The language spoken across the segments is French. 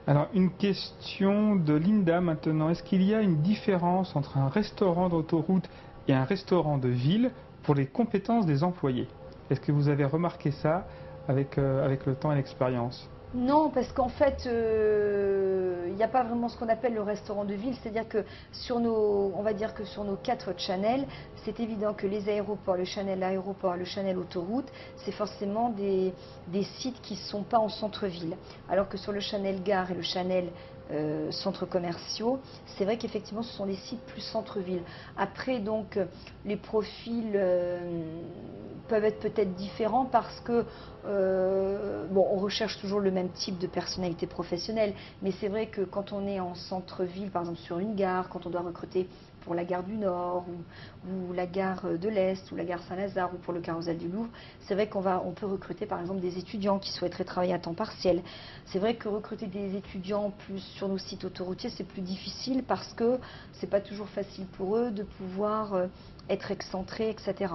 Alors, une question de Linda maintenant. Est-ce qu'il y a une différence entre un restaurant d'autoroute et un restaurant de ville pour les compétences des employés? Est-ce que vous avez remarqué ça avec le temps et l'expérience? Non, parce qu'en fait, il n'y a pas vraiment ce qu'on appelle le restaurant de ville, c'est-à-dire que on va dire que sur nos 4 channels, c'est évident que les aéroports, le channel aéroport, le channel autoroute, c'est forcément des sites qui ne sont pas en centre-ville. Alors que sur le channel gare et le channel centres commerciaux, c'est vrai qu'effectivement ce sont des sites plus centre-ville. Après donc les profils peuvent être peut-être différents parce que bon, on recherche toujours le même type de personnalité professionnelle, mais c'est vrai que quand on est en centre-ville, par exemple sur une gare, quand on doit recruter pour la gare du Nord ou la gare de l'Est ou la gare Saint-Lazare ou pour le carrousel du Louvre, c'est vrai on peut recruter par exemple des étudiants qui souhaiteraient travailler à temps partiel. C'est vrai que recruter des étudiants plus sur nos sites autoroutiers, c'est plus difficile parce que c'est pas toujours facile pour eux de pouvoir être excentrés, etc.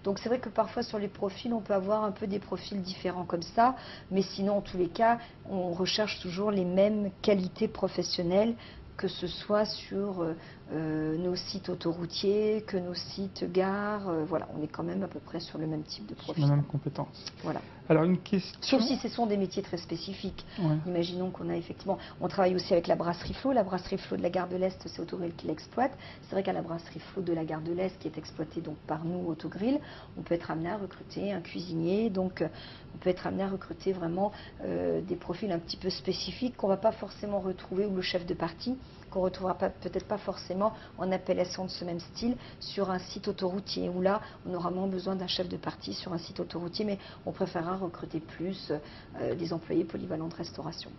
Donc c'est vrai que parfois sur les profils, on peut avoir un peu des profils différents comme ça, mais sinon en tous les cas, on recherche toujours les mêmes qualités professionnelles, que ce soit sur nos sites autoroutiers, que nos sites gares, voilà, on est quand même à peu près sur le même type de Sur la profil. même compétence. Voilà. Alors, une Sauf question. si ce sont des métiers très spécifiques. Ouais. Imaginons qu'on a effectivement... On travaille aussi avec la brasserie Flo. La brasserie Flo de la gare de l'Est, c'est Autogrill qui l'exploite. C'est vrai qu'à la brasserie Flo de la gare de l'Est, qui est exploitée donc par nous, Autogrill, on peut être amené à recruter un cuisinier. Donc on peut être amené à recruter vraiment des profils un petit peu spécifiques qu'on ne va pas forcément retrouver, ou le chef de partie, qu'on ne retrouvera peut-être pas forcément en appellation de ce même style sur un site autoroutier, où là on aura moins besoin d'un chef de partie sur un site autoroutier, mais on préférera recruter plus des employés polyvalents de restauration.